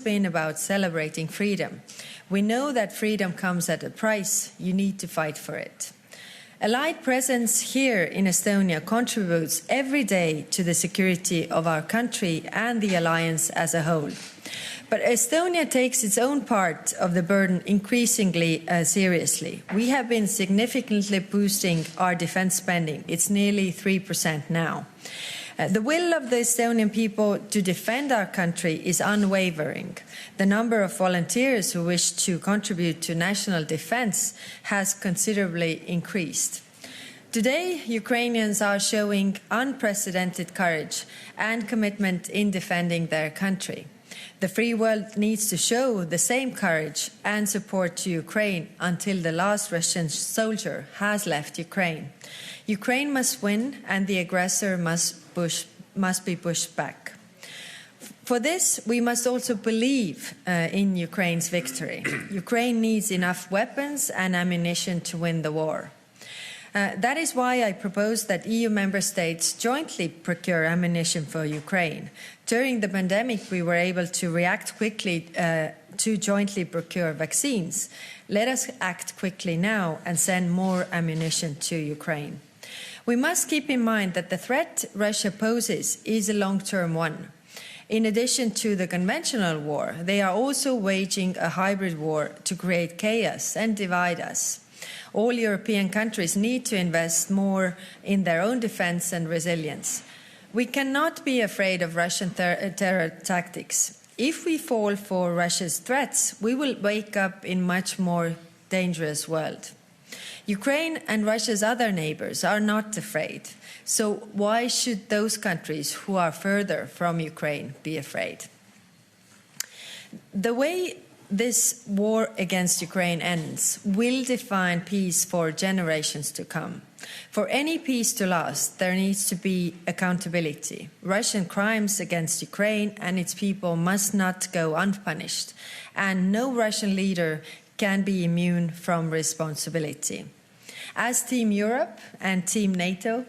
been about celebrating freedom. We know that freedom comes at a price. You need to fight for it. Allied presence here in Estonia contributes every day to the security of our country and the alliance as a whole. But Estonia takes its own part of the burden increasingly seriously. We have been significantly boosting our defense spending. It's nearly 3% now. The will of the Estonian people to defend our country is unwavering. The number of volunteers who wish to contribute to national defense has considerably increased. Today, Ukrainians are showing unprecedented courage and commitment in defending their country. The free world needs to show the same courage and support to Ukraine until the last Russian soldier has left Ukraine. Ukraine must win, and the aggressor must be pushed back. For this, we must also believe in Ukraine's victory. Ukraine needs enough weapons and ammunition to win the war. That is why I propose that EU member states jointly procure ammunition for Ukraine. During the pandemic, we were able to react quickly to jointly procure vaccines. Let us act quickly now and send more ammunition to Ukraine. We must keep in mind that the threat Russia poses is a long-term one. In addition to the conventional war, they are also waging a hybrid war to create chaos and divide us. All European countries need to invest more in their own defense and resilience. We cannot be afraid of Russian terror tactics. If we fall for Russia's threats, we will wake up in a much more dangerous world. Ukraine and Russia's other neighbors are not afraid. So why should those countries who are further from Ukraine be afraid? The way this war against Ukraine ends will define peace for generations to come. For any peace to last, there needs to be accountability. Russian crimes against Ukraine and its people must not go unpunished, and no Russian leader can be immune from responsibility. As Team Europe and Team NATO,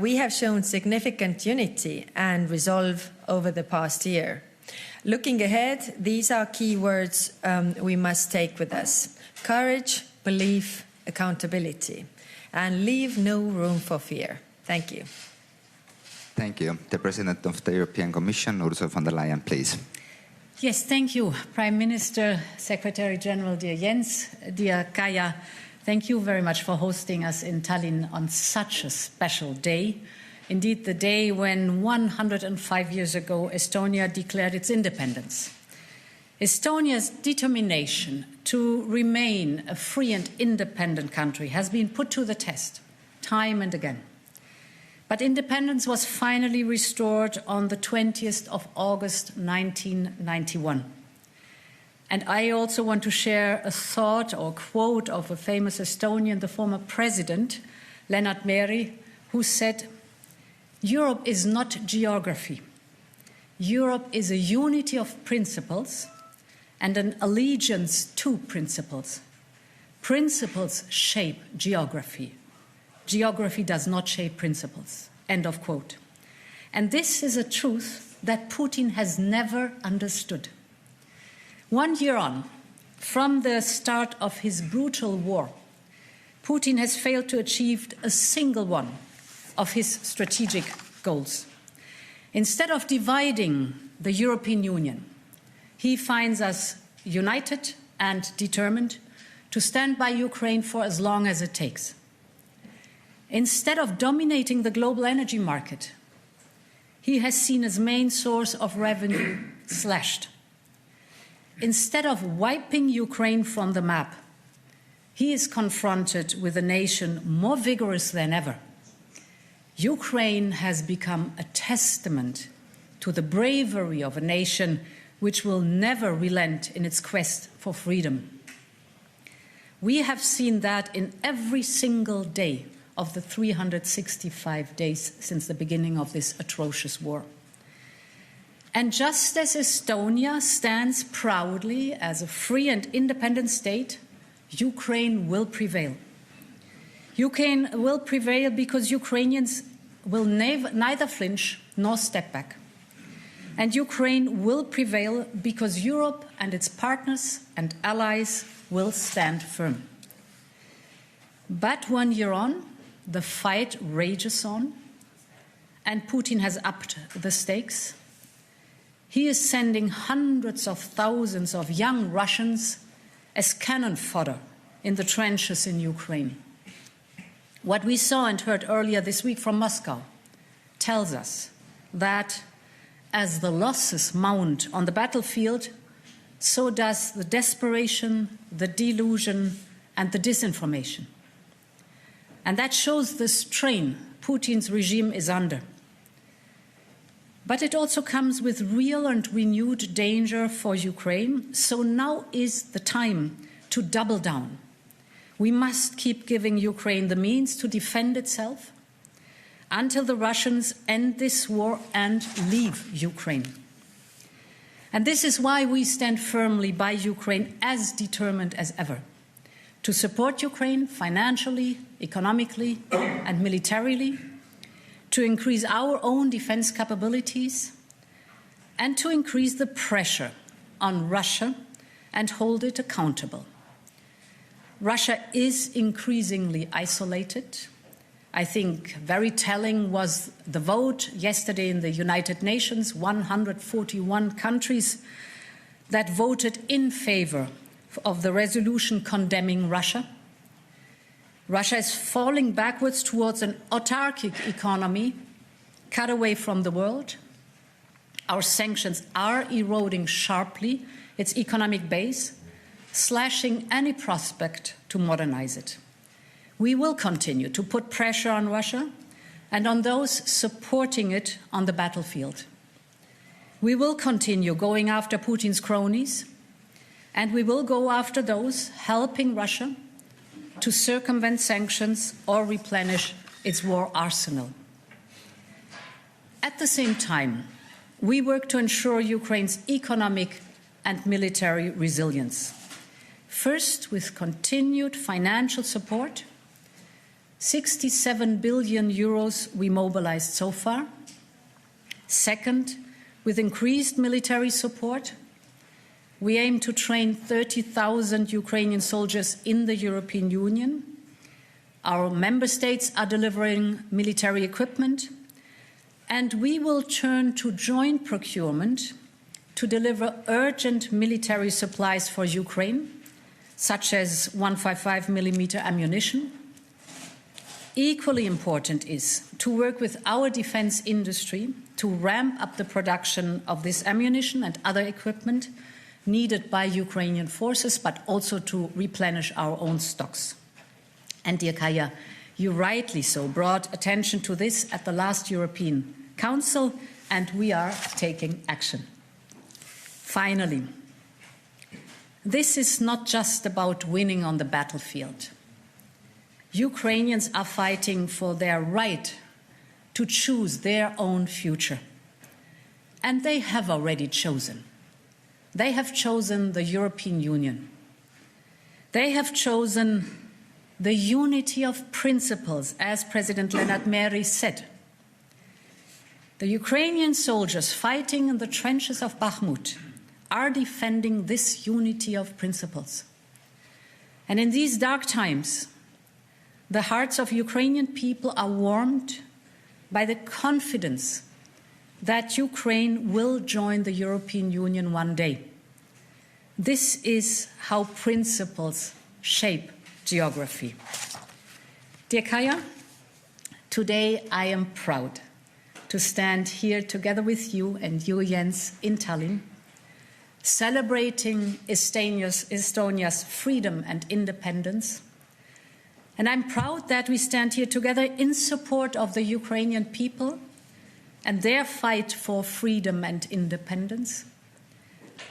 we have shown significant unity and resolve over the past year. Looking ahead, these are key words we must take with us: courage, belief, accountability, and leave no room for fear. Thank you. Thank you. The President of the European Commission, Ursula von der Leyen, please. Yes, thank you, Prime Minister, Secretary General, dear Jens, dear Kaja. Thank you very much for hosting us in Tallinn on such a special day. Indeed, the day when 105 years ago, Estonia declared its independence. Estonia's determination to remain a free and independent country has been put to the test time and again. But independence was finally restored on the 20th of August 1991. And I also want to share a thought or quote of a famous Estonian, the former president, Lennart Meri, who said, "Europe is not geography. Europe is a unity of principles and an allegiance to principles. Principles shape geography. Geography does not shape principles." End of quote. And this is a truth that Putin has never understood. 1 year on, from the start of his brutal war, Putin has failed to achieve a single one of his strategic goals. Instead of dividing the European Union, he finds us united and determined to stand by Ukraine for as long as it takes. Instead of dominating the global energy market, he has seen his main source of revenue slashed. Instead of wiping Ukraine from the map, he is confronted with a nation more vigorous than ever. Ukraine has become a testament to the bravery of a nation which will never relent in its quest for freedom. We have seen that in every single day of the 365 days since the beginning of this atrocious war. And just as Estonia stands proudly as a free and independent state, Ukraine will prevail. Ukraine will prevail because Ukrainians will neither flinch nor step back. And Ukraine will prevail because Europe and its partners and allies will stand firm. But 1 year on, the fight rages on, and Putin has upped the stakes. He is sending hundreds of thousands of young Russians as cannon fodder in the trenches in Ukraine. What we saw and heard earlier this week from Moscow tells us that as the losses mount on the battlefield, so does the desperation, the delusion, and the disinformation. And that shows the strain Putin's regime is under. But it also comes with real and renewed danger for Ukraine, so now is the time to double down. We must keep giving Ukraine the means to defend itself until the Russians end this war and leave Ukraine. And this is why we stand firmly by Ukraine, as determined as ever, to support Ukraine financially, economically, and militarily, to increase our own defense capabilities, and to increase the pressure on Russia and hold it accountable. Russia is increasingly isolated. I think very telling was the vote yesterday in the United Nations, 141 countries that voted in favor of the resolution condemning Russia. Russia is falling backwards towards an autarkic economy, cut away from the world. Our sanctions are eroding sharply its economic base, slashing any prospect to modernize it. We will continue to put pressure on Russia and on those supporting it on the battlefield. We will continue going after Putin's cronies, and we will go after those helping Russia to circumvent sanctions or replenish its war arsenal. At the same time, we work to ensure Ukraine's economic and military resilience. First, with continued financial support, 67 billion euros we mobilized so far. Second, with increased military support, we aim to train 30,000 Ukrainian soldiers in the European Union. Our member states are delivering military equipment, and we will turn to joint procurement to deliver urgent military supplies for Ukraine, such as 155mm ammunition. Equally important is to work with our defense industry to ramp up the production of this ammunition and other equipment needed by Ukrainian forces, but also to replenish our own stocks. And dear Kaya, you rightly so brought attention to this at the last European Council, and we are taking action. Finally, this is not just about winning on the battlefield. Ukrainians are fighting for their right to choose their own future. And they have already chosen. They have chosen the European Union. They have chosen the unity of principles, as President Leonard Meri said. The Ukrainian soldiers fighting in the trenches of Bakhmut are defending this unity of principles. And in these dark times, the hearts of Ukrainian people are warmed by the confidence that Ukraine will join the European Union one day. This is how principles shape geography. Dear Kaya, today I am proud to stand here together with you and you, Jens, in Tallinn, celebrating Estonia's freedom and independence. And I'm proud that we stand here together in support of the Ukrainian people and their fight for freedom and independence.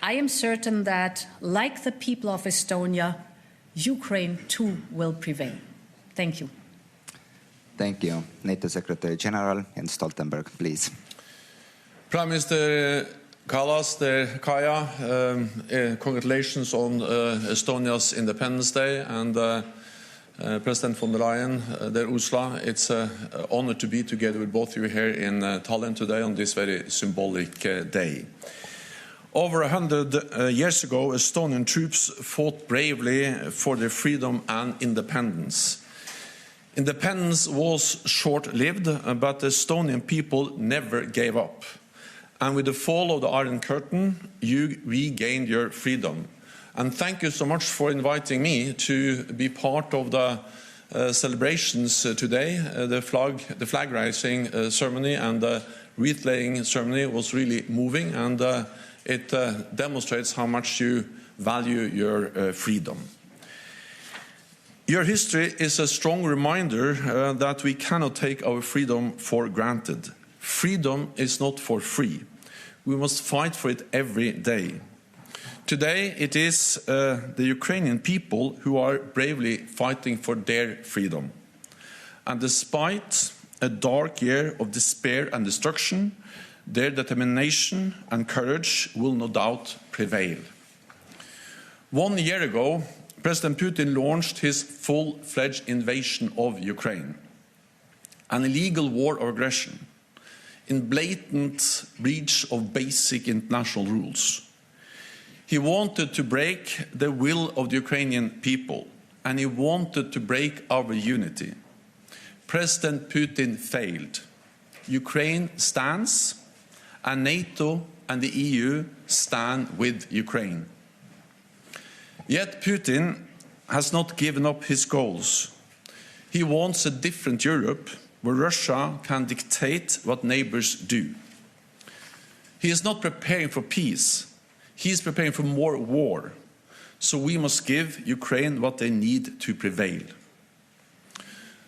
I am certain that, like the people of Estonia, Ukraine too will prevail. Thank you. Thank you. NATO Secretary General Jens Stoltenberg, please. Prime Minister Kallas, Kaya, congratulations on Estonia's Independence Day, and President von der Leyen, dear Ursula, it's an honor to be together with both of you here in Tallinn today on this very symbolic day. Over 100 years ago, Estonian troops fought bravely for their freedom and independence. Independence was short-lived, but the Estonian people never gave up. And with the fall of the Iron Curtain, you regained your freedom. And thank you so much for inviting me to be part of the celebrations today. The flag raising ceremony and the wreath laying ceremony was really moving, and it demonstrates how much you value your freedom. Your history is a strong reminder that we cannot take our freedom for granted. Freedom is not for free. We must fight for it every day. Today, it is the Ukrainian people who are bravely fighting for their freedom. And despite a dark year of despair and destruction, their determination and courage will no doubt prevail. 1 year ago, President Putin launched his full-fledged invasion of Ukraine, an illegal war of aggression, in blatant breach of basic international rules. He wanted to break the will of the Ukrainian people, and he wanted to break our unity. President Putin failed. Ukraine stands, and NATO and the EU stand with Ukraine. Yet Putin has not given up his goals. He wants a different Europe where Russia can dictate what neighbors do. He is not preparing for peace. He is preparing for more war. So we must give Ukraine what they need to prevail.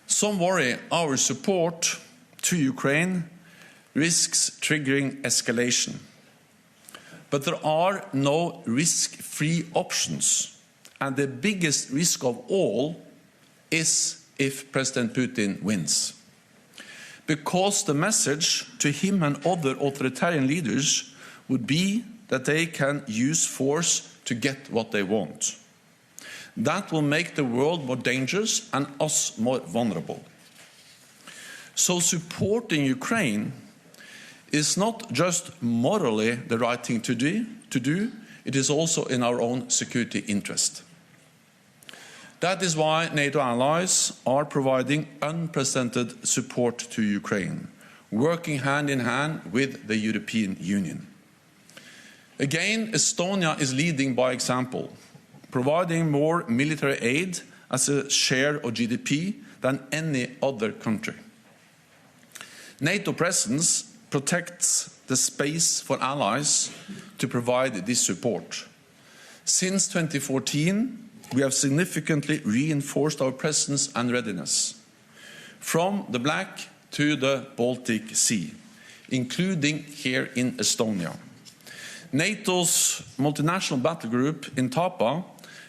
Some worry our support to Ukraine risks triggering escalation. But there are no risk-free options. And the biggest risk of all is if President Putin wins. Because the message to him and other authoritarian leaders would be that they can use force to get what they want. That will make the world more dangerous and us more vulnerable. So supporting Ukraine is not just morally the right thing to do, it is also in our own security interest. That is why NATO allies are providing unprecedented support to Ukraine, working hand in hand with the European Union. Again, Estonia is leading by example, providing more military aid as a share of GDP than any other country. NATO presence protects the space for allies to provide this support. Since 2014, we have significantly reinforced our presence and readiness, from the Black to the Baltic Sea, including here in Estonia. NATO's multinational battle group in Tapa,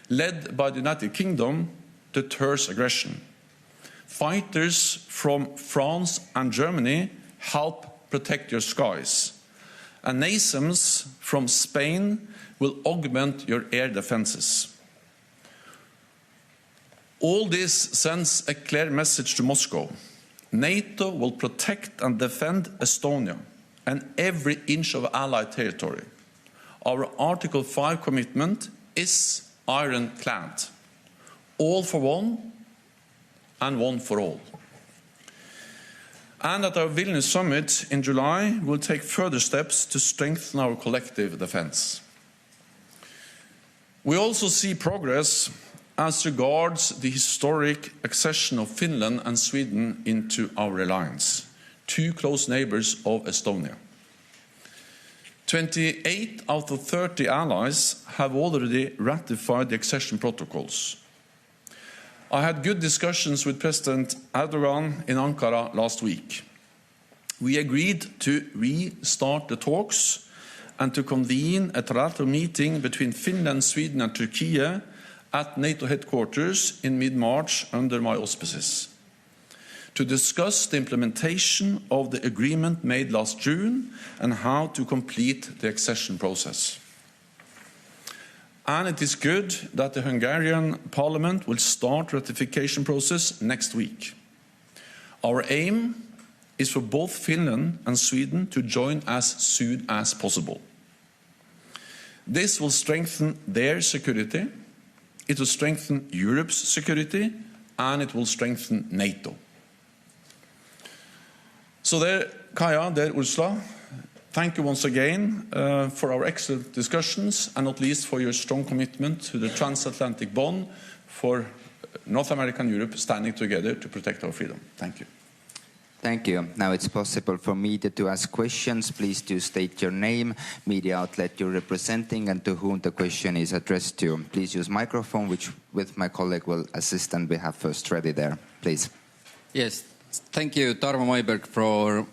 led by the United Kingdom, deters aggression. Fighters from France and Germany help protect your skies. And NASAMS from Spain will augment your air defenses. All this sends a clear message to Moscow. NATO will protect and defend Estonia and every inch of Allied territory. Our Article 5 commitment is ironclad. All for one and one for all. And at our Vilnius summit in July, we'll take further steps to strengthen our collective defense. We also see progress as regards the historic accession of Finland and Sweden into our alliance, two close neighbors of Estonia. 28 out of 30 allies have already ratified the accession protocols. I had good discussions with President Erdogan in Ankara last week. We agreed to restart the talks and to convene a trilateral meeting between Finland, Sweden and Turkey at NATO headquarters in mid-March under my auspices, to discuss the implementation of the agreement made last June and how to complete the accession process. And it is good that the Hungarian parliament will start ratification process next week. Our aim is for both Finland and Sweden to join as soon as possible. This will strengthen their security, it will strengthen Europe's security, and it will strengthen NATO. So there, Kaja, there, Ursula, thank you once again for our excellent discussions, and not least for your strong commitment to the transatlantic bond for North America and Europe standing together to protect our freedom. Thank you. Thank you. Now it's possible for media to ask questions. Please do state your name, media outlet you're representing, and to whom the question is addressed to. Please use microphone, which with my colleague will assist, and we have first ready there. Please. Yes. Thank you, Tarmo Maiberg, for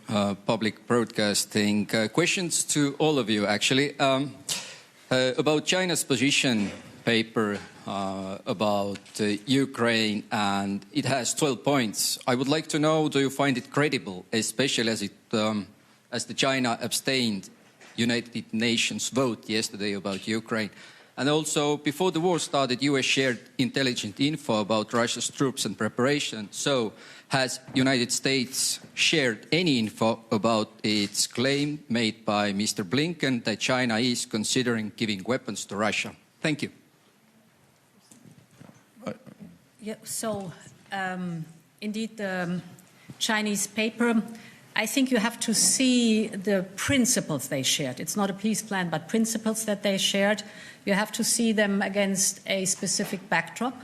public broadcasting. Questions to all of you, actually. About China's position paper about Ukraine, and it has 12 points. I would like to know, do you find it credible, especially as the China abstained United Nations vote yesterday about Ukraine? And also, before the war started, US shared intelligent info about Russia's troops and preparation. So, has United States shared any info about its claim made by Mr. Blinken that China is considering giving weapons to Russia? Thank you. Yeah, so indeed, the Chinese paper, I think you have to see the principles they shared. It's not a peace plan, but principles that they shared. You have to see them against a specific backdrop.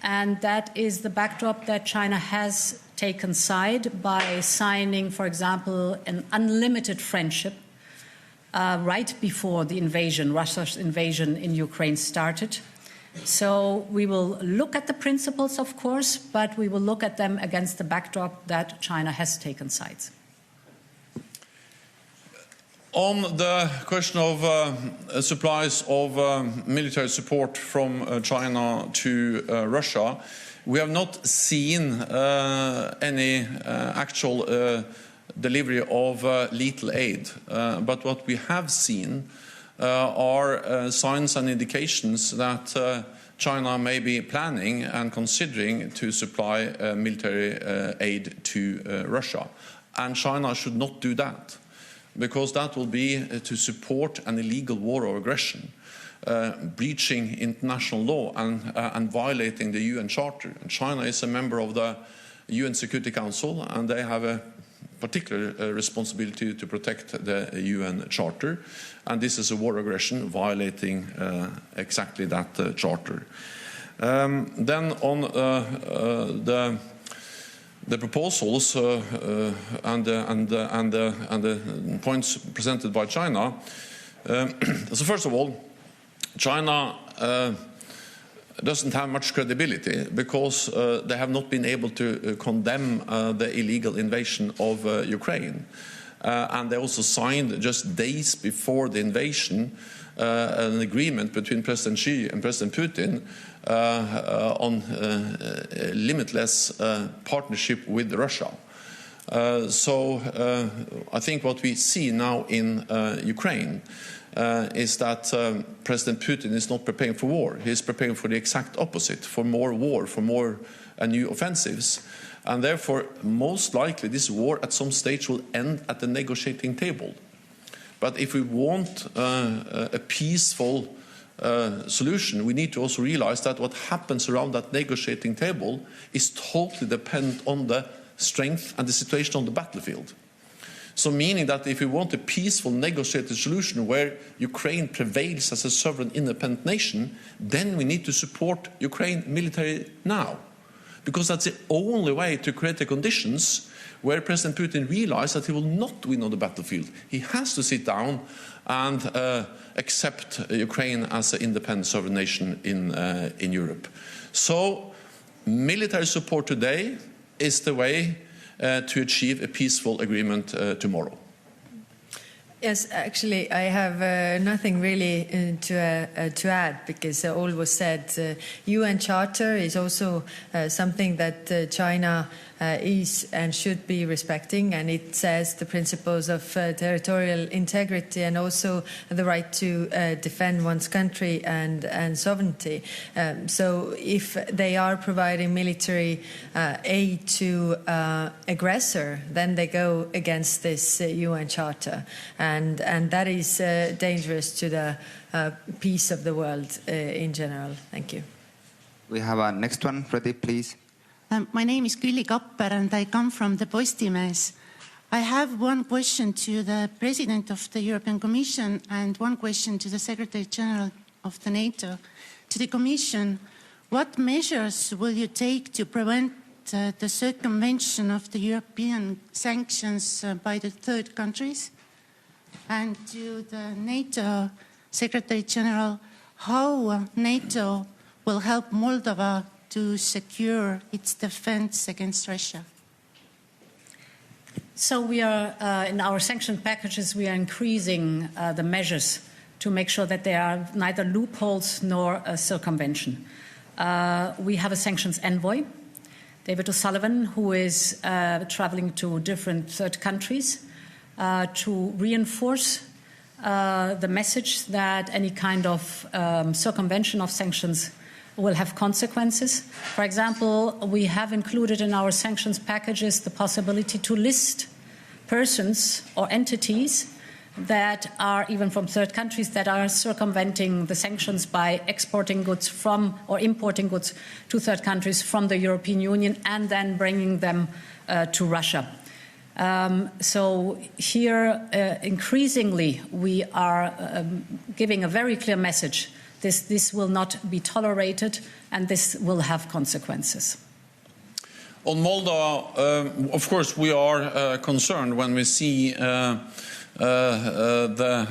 And that is the backdrop that China has taken side by signing, for example, an unlimited friendship right before the invasion, Russia's invasion in Ukraine started. So we will look at the principles, of course, but we will look at them against the backdrop that China has taken sides. On the question of supplies of military support from China to Russia, we have not seen any actual delivery of lethal aid. But what we have seen are signs and indications that China may be planning and considering to supply military aid to Russia. And China should not do that, because that will be to support an illegal war of aggression, breaching international law and violating the UN Charter. And China is a member of the UN Security Council, and they have a particular responsibility to protect the UN Charter, and this is a war aggression violating exactly that charter. Then on the proposals and the points presented by China. So first of all, China doesn't have much credibility because they have not been able to condemn the illegal invasion of Ukraine. And they also signed, just days before the invasion, an agreement between President Xi and President Putin on limitless partnership with Russia. So I think what we see now in Ukraine is that President Putin is not preparing for war. He is preparing for the exact opposite, for more war, for more new offensives. And therefore, most likely, this war at some stage will end at the negotiating table. But if we want a peaceful solution, we need to also realize that what happens around that negotiating table is totally dependent on the strength and the situation on the battlefield. So meaning that if we want a peaceful negotiated solution where Ukraine prevails as a sovereign independent nation, then we need to support Ukraine military now. Because that's the only way to create the conditions where President Putin realizes that he will not win on the battlefield. He has to sit down and accept Ukraine as an independent sovereign nation in Europe. So military support today is the way to achieve a peaceful agreement tomorrow. Yes, actually, I have nothing really to add, because all was said. UN Charter is also something that China is and should be respecting, and it says the principles of territorial integrity and also the right to defend one's country and sovereignty. So if they are providing military aid to aggressor, then they go against this UN Charter, and that is dangerous to the peace of the world in general. Thank you. We have our next one. Ready, please. My name is Külli Kapper and I come from the Postimees. I have one question to the President of the European Commission and one question to the Secretary General of the NATO. To the Commission, what measures will you take to prevent the circumvention of the European sanctions by the third countries? And to the NATO Secretary General, how NATO will help Moldova to secure its defense against Russia? So we are, in our sanction packages, we are increasing the measures to make sure that there are neither loopholes nor circumvention. We have a sanctions envoy, David O'Sullivan, who is traveling to different third countries to reinforce the message that any kind of circumvention of sanctions will have consequences. For example, we have included in our sanctions packages the possibility to list persons or entities that are even from third countries that are circumventing the sanctions by exporting goods from or importing goods to third countries from the European Union and then bringing them to Russia. So here, increasingly, we are giving a very clear message. This will not be tolerated, and this will have consequences. On Moldova, of course, we are concerned when we see the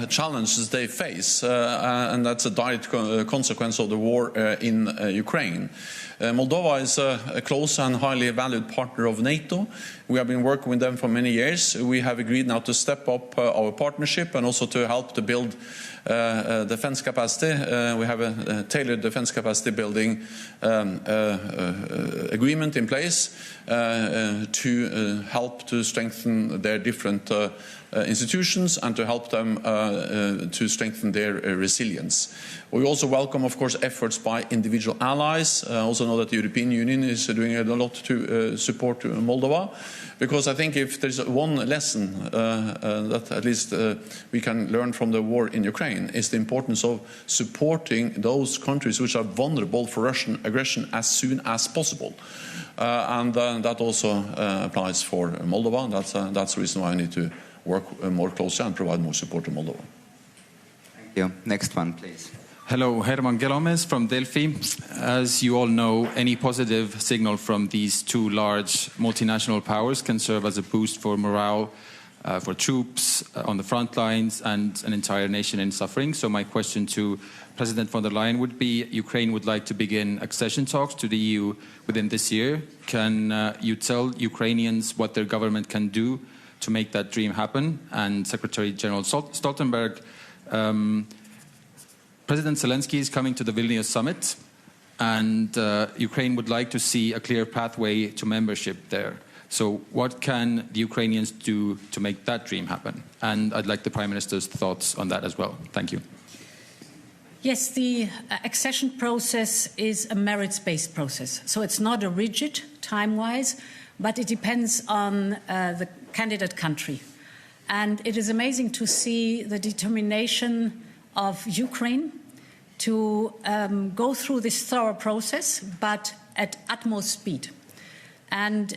challenges they face, and that's a direct consequence of the war in Ukraine. Moldova is a close and highly valued partner of NATO. We have been working with them for many years. We have agreed now to step up our partnership and also to help to build defense capacity. We have a tailored defense capacity building agreement in place to help to strengthen their different institutions and to help them to strengthen their resilience. We also welcome, of course, efforts by individual allies. I also know that the European Union is doing a lot to support Moldova, because I think if there's one lesson that at least we can learn from the war in Ukraine, is the importance of supporting those countries which are vulnerable for Russian aggression as soon as possible. And that also applies for Moldova, and that's the reason why I need to work more closely and provide more support to Moldova. Thank you. Next one, please. Hello, Herman Gelomes from Delphi. As you all know, any positive signal from these two large multinational powers can serve as a boost for morale for troops on the front lines and an entire nation in suffering. So my question to President von der Leyen would be, Ukraine would like to begin accession talks to the EU within this year. Can you tell Ukrainians what their government can do to make that dream happen? And Secretary General Stoltenberg, President Zelensky is coming to the Vilnius summit, and Ukraine would like to see a clear pathway to membership there. So what can the Ukrainians do to make that dream happen? And I'd like the Prime Minister's thoughts on that as well. Thank you. Yes, the accession process is a merits-based process. So it's not a rigid time-wise, but it depends on the candidate country. And it is amazing to see the determination of Ukraine to go through this thorough process, but at utmost speed. And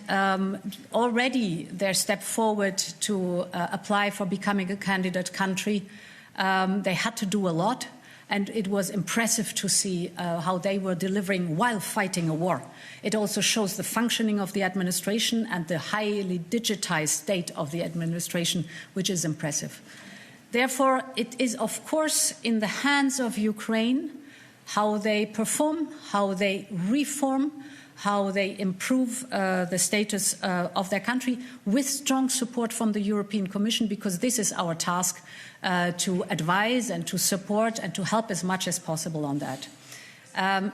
already their step forward to apply for becoming a candidate country, they had to do a lot. And it was impressive to see how they were delivering while fighting a war. It also shows the functioning of the administration and the highly digitized state of the administration, which is impressive. Therefore, it is, of course, in the hands of Ukraine how they perform, how they reform, how they improve the status of their country with strong support from the European Commission, because this is our task to advise and to support and to help as much as possible on that.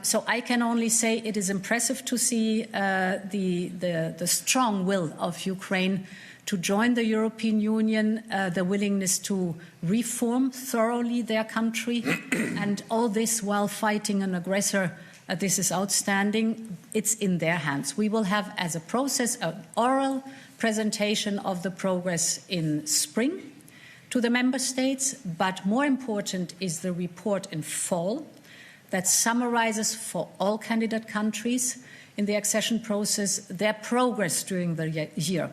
So I can only say it is impressive to see the strong will of Ukraine to join the European Union, the willingness to reform thoroughly their country, and all this while fighting an aggressor. This is outstanding. It's in their hands. We will have, as a process, an oral presentation of the progress in spring to the member states, but more important is the report in fall that summarizes for all candidate countries in the accession process their progress during the year.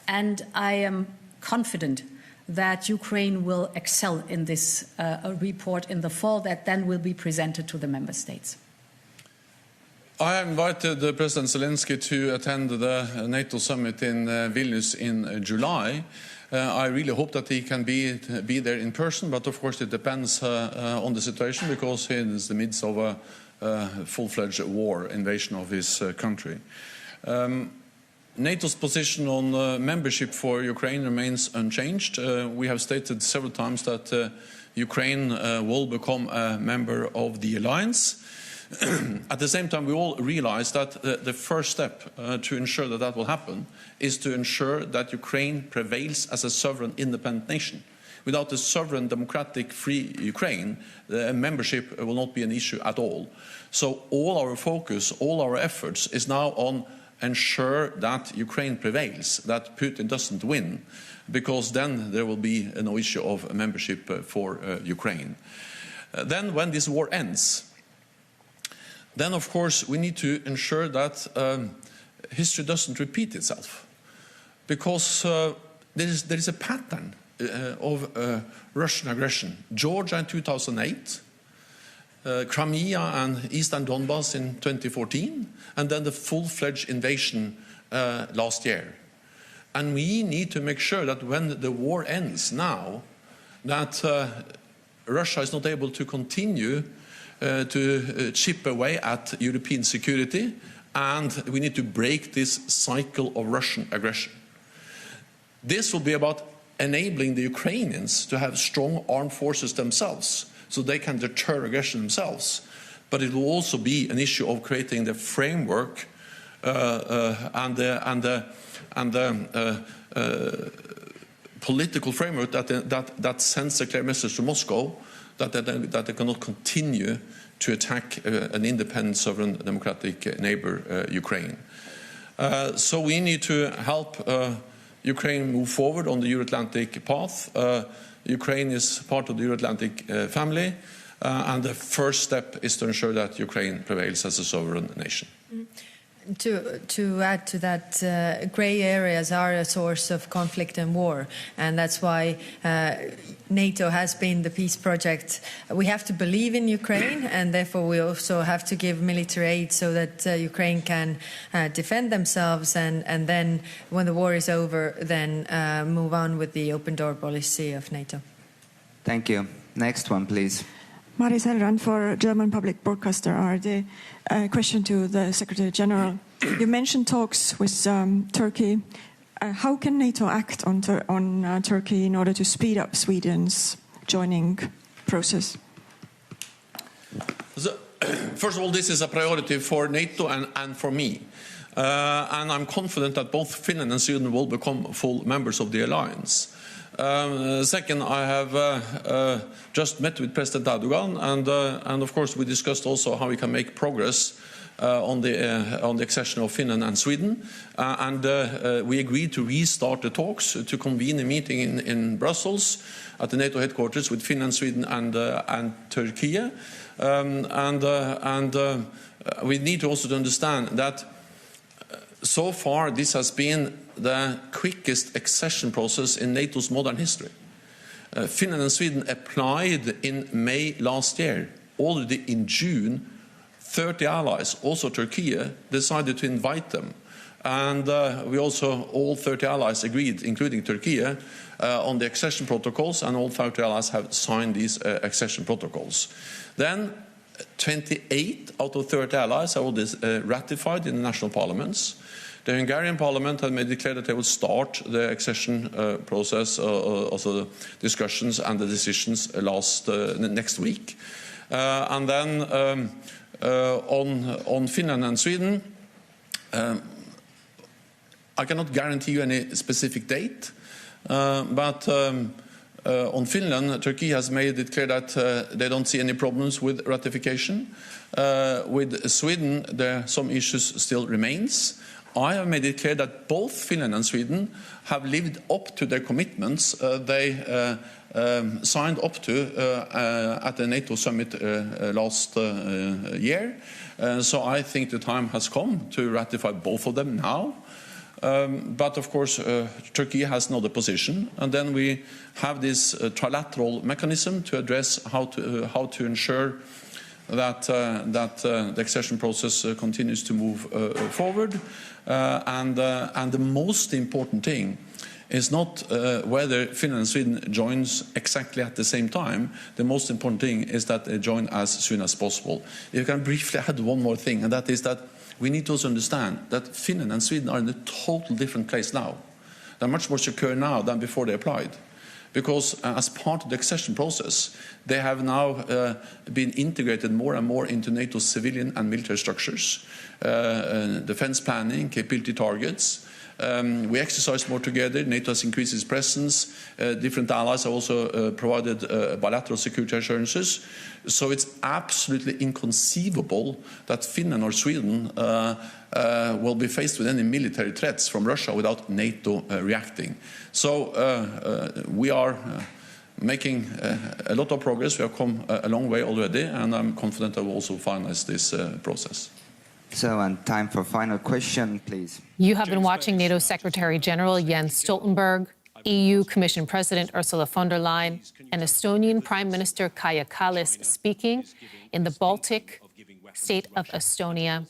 And I am confident that Ukraine will excel in this report in the fall that then will be presented to the member states. I invited President Zelensky to attend the NATO summit in Vilnius in July. I really hope that he can be there in person, but of course it depends on the situation, because he is in the midst of a full-fledged war, invasion of his country. NATO's position on membership for Ukraine remains unchanged. We have stated several times that Ukraine will become a member of the alliance. At the same time, we all realize that the first step to ensure that that will happen is to ensure that Ukraine prevails as a sovereign, independent nation. Without a sovereign, democratic, free Ukraine, the membership will not be an issue at all. So all our focus, all our efforts is now on ensure that Ukraine prevails, that Putin doesn't win, because then there will be no issue of membership for Ukraine. Then when this war ends, then of course we need to ensure that history doesn't repeat itself, because there is a pattern of Russian aggression. Georgia in 2008, Crimea and Eastern Donbass in 2014, and then the full-fledged invasion last year. And we need to make sure that when the war ends now, that Russia is not able to continue to chip away at European security, and we need to break this cycle of Russian aggression. This will be about enabling the Ukrainians to have strong armed forces themselves, so they can deter aggression themselves. But it will also be an issue of creating the framework and the political framework that sends a clear message to Moscow that they cannot continue to attack an independent, sovereign, democratic neighbor, Ukraine. So we need to help Ukraine move forward on the Euro-Atlantic path. Ukraine is part of the Euro-Atlantic family, and the first step is to ensure that Ukraine prevails as a sovereign nation. To add to that, grey areas are a source of conflict and war, and that's why NATO has been the peace project. We have to believe in Ukraine, and therefore we also have to give military aid so that Ukraine can defend themselves, and then when the war is over, then move on with the open door policy of NATO. Thank you. Next one, please. Maris Hellrand for German Public Broadcaster ARD. Question to the Secretary General. You mentioned talks with Turkey. How can NATO act on Turkey in order to speed up Sweden's joining process? First of all, this is a priority for NATO and for me. And I'm confident that both Finland and Sweden will become full members of the alliance. Second, I have just met with President Erdogan, and of course we discussed also how we can make progress on the accession of Finland and Sweden, and we agreed to restart the talks, to convene a meeting in Brussels at the NATO headquarters with Finland, Sweden, and Turkey, and we need to also understand that so far this has been the quickest accession process in NATO's modern history. Finland and Sweden applied in May last year. Already in June, 30 allies, also Turkey, decided to invite them. And we also, all 30 allies agreed, including Turkey, on the accession protocols, and all 30 allies have signed these accession protocols. Then 28 out of 30 allies have already ratified in the national parliaments. The Hungarian parliament had declared that they would start the accession process, also the discussions and the decisions next week. And then On Finland and Sweden, I cannot guarantee you any specific date, but on Finland, Turkey has made it clear that they don't see any problems with ratification. With Sweden, some issues still remains. I have made it clear that both Finland and Sweden have lived up to their commitments they signed up to at the NATO summit last year. So I think the time has come to ratify both of them now. But of course, Turkey has another position, and then we have this trilateral mechanism to address how to ensure that the accession process continues to move forward. And the most important thing is not whether Finland and Sweden joins exactly at the same time. The most important thing is that they join as soon as possible. If I can briefly add one more thing, and that is that we need to also understand that Finland and Sweden are in a total different place now. They're much more secure now than before they applied. Because as part of the accession process, they have now been integrated more and more into NATO's civilian and military structures, defense planning, capability targets. We exercise more together. NATO has increased its presence. Different allies have also provided bilateral security assurances. So it's absolutely inconceivable that Finland or Sweden will be faced with any military threats from Russia without NATO reacting. So we are making a lot of progress. We have come a long way already, and I'm confident that we'll also finalize this process. So, and time for final question, please. You have been watching NATO Secretary General Jens Stoltenberg, EU Commission President Ursula von der Leyen, and Estonian Prime Minister Kaja Kallas speaking in the Baltic state of Estonia,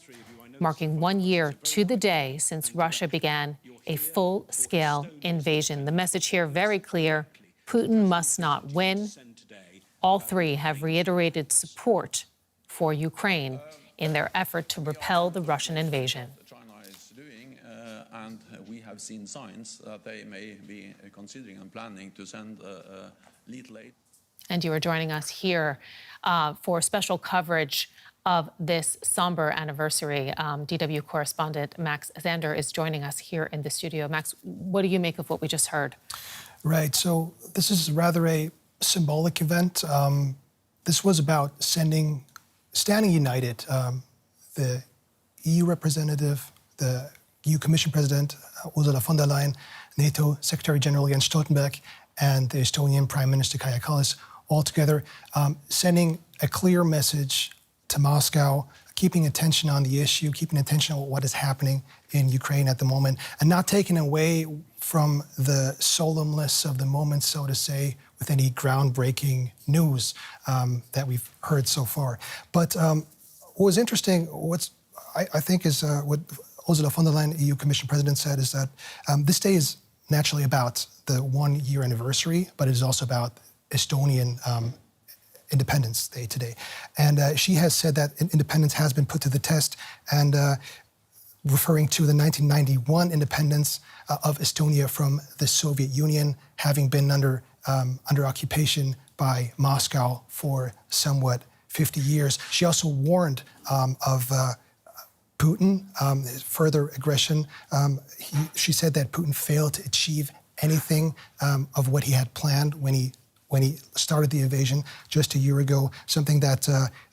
marking 1 year to the day since Russia began a full-scale invasion. The message here very clear: Putin must not win. All three have reiterated support for Ukraine in their effort to repel the Russian invasion. China is doing, and we have seen signs that they may be considering and planning to send lethal aid. And you are joining us here for special coverage of this somber anniversary. DW correspondent Max Zander is joining us here in the studio. Max, what do you make of what we just heard? Right, so this is rather a symbolic event. This was about standing united. The EU representative, the EU Commission President Ursula von der Leyen, NATO Secretary General Jens Stoltenberg, and the Estonian Prime Minister Kaja Kallas, all together, sending a clear message to Moscow, keeping attention on the issue, keeping attention on what is happening in Ukraine at the moment, and not taking away from the solemnness of the moment, so to say, with any groundbreaking news that we've heard so far. But what was interesting, I think is what Ursula von der Leyen, EU Commission President, said is that this day is naturally about the 1 year anniversary, but it is also about Estonian Independence Day today. And she has said that independence has been put to the test, and referring to the 1991 independence of Estonia from the Soviet Union, having been under occupation by Moscow for somewhat 50 years. She also warned of Putin, further aggression. She said that Putin failed to achieve anything of what he had planned when he started the invasion just a year ago, something that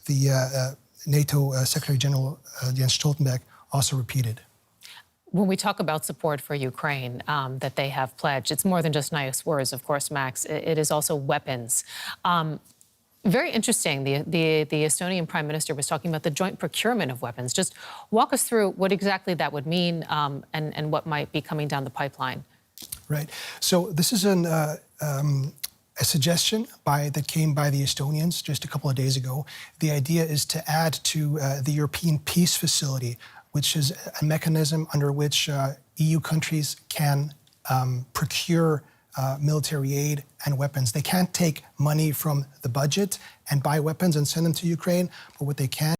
the NATO Secretary General Jens Stoltenberg also repeated. When we talk about support for Ukraine that they have pledged, it's more than just nice words, of course, Max. It is also weapons. Very interesting. The Estonian Prime Minister was talking about the joint procurement of weapons. Just walk us through what exactly that would mean and what might be coming down the pipeline. Right. So this is a suggestion that came by the Estonians just a couple of days ago. The idea is to add to the European Peace Facility, which is a mechanism under which EU countries can procure military aid and weapons. They can't take money from the budget and buy weapons and send them to Ukraine, but what they can